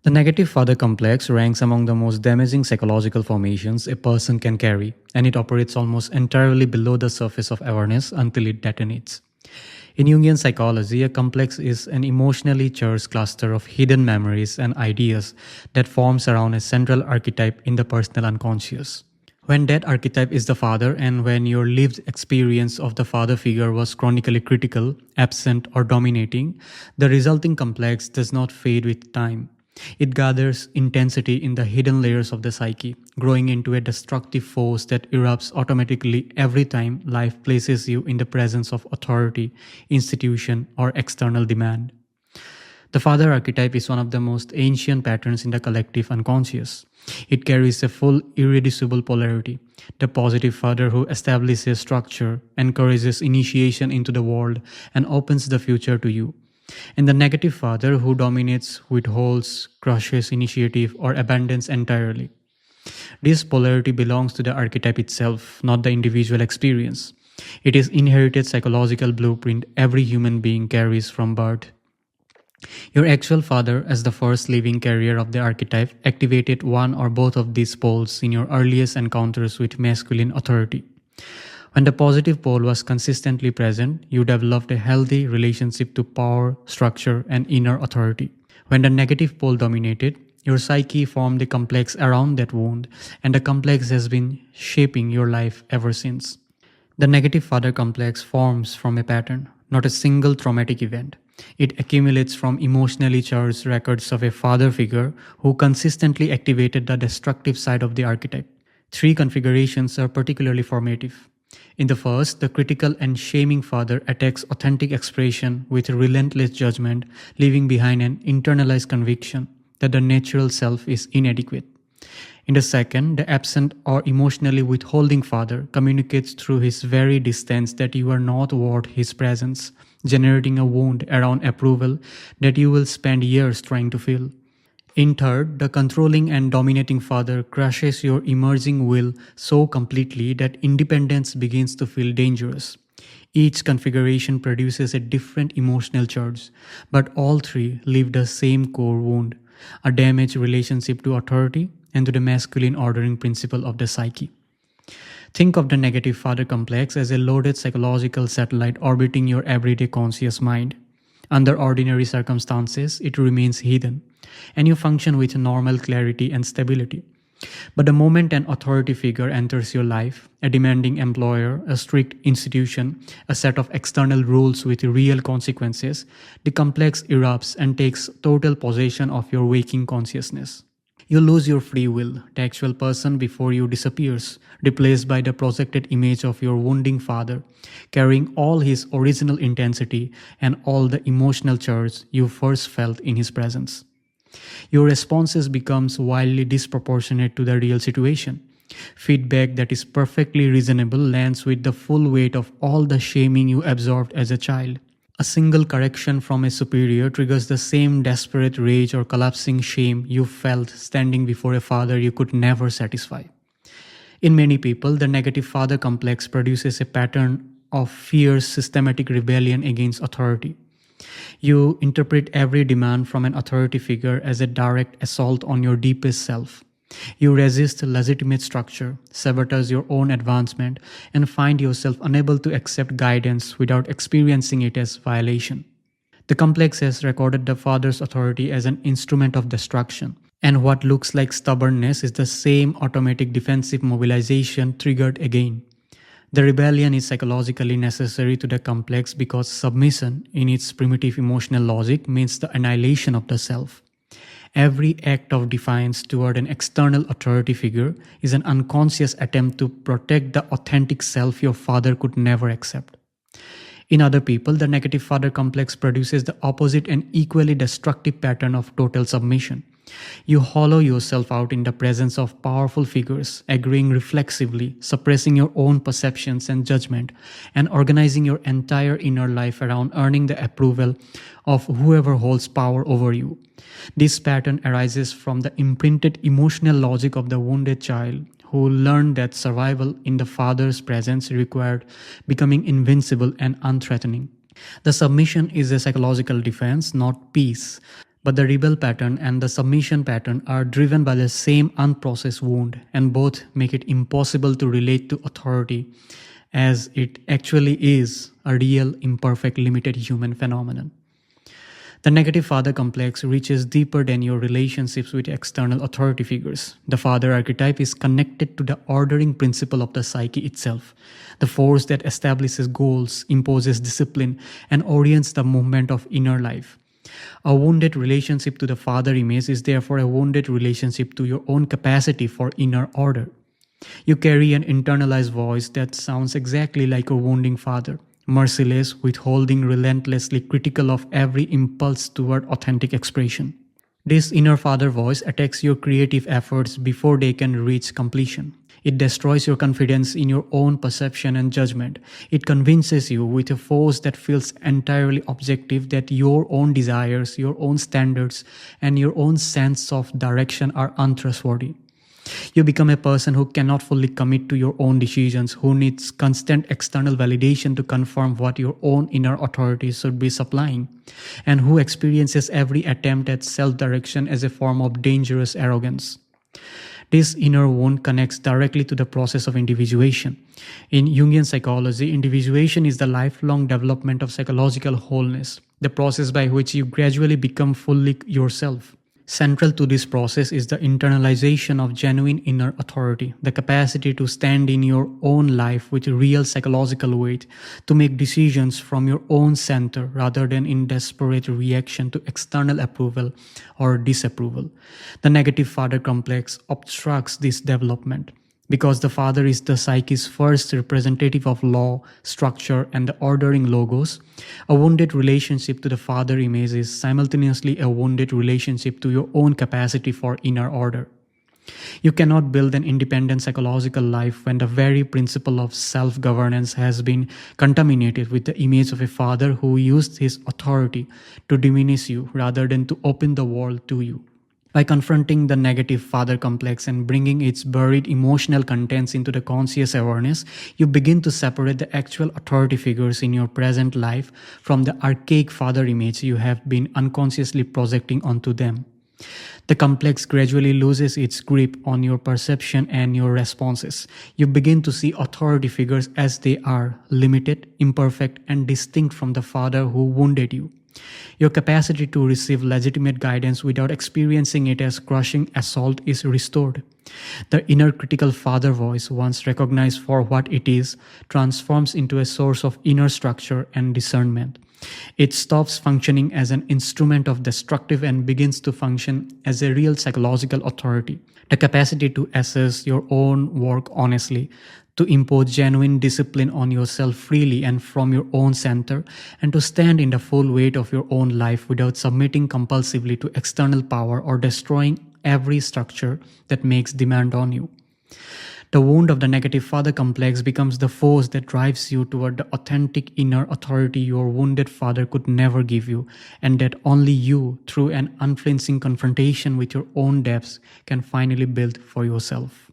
The negative father complex ranks among the most damaging psychological formations a person can carry, and it operates almost entirely below the surface of awareness until it detonates. In Jungian psychology, a complex is an emotionally charged cluster of hidden memories and ideas that forms around a central archetype in the personal unconscious. When that archetype is the father, and when your lived experience of the father figure was chronically critical, absent, or dominating, the resulting complex does not fade with time. It gathers intensity in the hidden layers of the psyche, growing into a destructive force that erupts automatically every time life places you in the presence of authority, institution, or external demand. The father archetype is one of the most ancient patterns in the collective unconscious. It carries a full, irreducible polarity. The positive father who establishes structure, encourages initiation into the world, and opens the future to you. And the negative father who dominates, withholds, crushes initiative, or abandons entirely. This polarity belongs to the archetype itself, not the individual experience. It is inherited psychological blueprint every human being carries from birth. Your actual father, as the first living carrier of the archetype, activated one or both of these poles in your earliest encounters with masculine authority. When the positive pole was consistently present, you developed a healthy relationship to power, structure, and inner authority. When the negative pole dominated, your psyche formed a complex around that wound, and the complex has been shaping your life ever since. The negative father complex forms from a pattern, not a single traumatic event. It accumulates from emotionally charged records of a father figure who consistently activated the destructive side of the archetype. Three configurations are particularly formative. In the first, the critical and shaming father attacks authentic expression with relentless judgment, leaving behind an internalized conviction that the natural self is inadequate. In the second, the absent or emotionally withholding father communicates through his very distance that you are not worth his presence, generating a wound around approval that you will spend years trying to fill. In third, the controlling and dominating father crushes your emerging will so completely that independence begins to feel dangerous. Each configuration produces a different emotional charge, but all three leave the same core wound, a damaged relationship to authority and to the masculine ordering principle of the psyche. Think of the negative father complex as a loaded psychological satellite orbiting your everyday conscious mind. Under ordinary circumstances, it remains hidden, and you function with normal clarity and stability. But the moment an authority figure enters your life, a demanding employer, a strict institution, a set of external rules with real consequences, the complex erupts and takes total possession of your waking consciousness. You lose your free will, the actual person before you disappears, replaced by the projected image of your wounding father, carrying all his original intensity and all the emotional charge you first felt in his presence. Your responses becomes wildly disproportionate to the real situation. Feedback that is perfectly reasonable lands with the full weight of all the shaming you absorbed as a child. A single correction from a superior triggers the same desperate rage or collapsing shame you felt standing before a father you could never satisfy. In many people, the negative father complex produces a pattern of fierce systematic rebellion against authority. You interpret every demand from an authority figure as a direct assault on your deepest self. You resist legitimate structure, sabotage your own advancement, and find yourself unable to accept guidance without experiencing it as violation. The complex has recorded the father's authority as an instrument of destruction, and what looks like stubbornness is the same automatic defensive mobilization triggered again. The rebellion is psychologically necessary to the complex because submission, in its primitive emotional logic, means the annihilation of the self. Every act of defiance toward an external authority figure is an unconscious attempt to protect the authentic self your father could never accept. In other people, the negative father complex produces the opposite and equally destructive pattern of total submission. You hollow yourself out in the presence of powerful figures, agreeing reflexively, suppressing your own perceptions and judgment, and organizing your entire inner life around earning the approval of whoever holds power over you. This pattern arises from the imprinted emotional logic of the wounded child who learned that survival in the father's presence required becoming invincible and unthreatening. The submission is a psychological defense, not peace. But the rebel pattern and the submission pattern are driven by the same unprocessed wound, and both make it impossible to relate to authority as it actually is a real, imperfect, limited human phenomenon. The negative father complex reaches deeper than your relationships with external authority figures. The father archetype is connected to the ordering principle of the psyche itself, the force that establishes goals, imposes discipline, and orients the movement of inner life. A wounded relationship to the father image is therefore a wounded relationship to your own capacity for inner order. You carry an internalized voice that sounds exactly like a wounding father, merciless, withholding, relentlessly critical of every impulse toward authentic expression. This inner father voice attacks your creative efforts before they can reach completion. It destroys your confidence in your own perception and judgment. It convinces you with a force that feels entirely objective that your own desires, your own standards, and your own sense of direction are untrustworthy. You become a person who cannot fully commit to your own decisions, who needs constant external validation to confirm what your own inner authority should be supplying, and who experiences every attempt at self-direction as a form of dangerous arrogance. This inner wound connects directly to the process of individuation. In Jungian psychology, individuation is the lifelong development of psychological wholeness, the process by which you gradually become fully yourself. Central to this process is the internalization of genuine inner authority, the capacity to stand in your own life with real psychological weight, to make decisions from your own center rather than in desperate reaction to external approval or disapproval. The negative father complex obstructs this development. Because the father is the psyche's first representative of law, structure, and the ordering logos, a wounded relationship to the father image is simultaneously a wounded relationship to your own capacity for inner order. You cannot build an independent psychological life when the very principle of self-governance has been contaminated with the image of a father who used his authority to diminish you rather than to open the world to you. By confronting the negative father complex and bringing its buried emotional contents into the conscious awareness, you begin to separate the actual authority figures in your present life from the archaic father image you have been unconsciously projecting onto them. The complex gradually loses its grip on your perception and your responses. You begin to see authority figures as they are, limited, imperfect, and distinct from the father who wounded you. Your capacity to receive legitimate guidance without experiencing it as crushing assault is restored. The inner critical father voice, once recognized for what it is, transforms into a source of inner structure and discernment. It stops functioning as an instrument of destructive and begins to function as a real psychological authority. The capacity to assess your own work honestly, to impose genuine discipline on yourself freely and from your own center, and to stand in the full weight of your own life without submitting compulsively to external power or destroying every structure that makes demand on you. The wound of the negative father complex becomes the force that drives you toward the authentic inner authority your wounded father could never give you, and that only you, through an unflinching confrontation with your own depths, can finally build for yourself.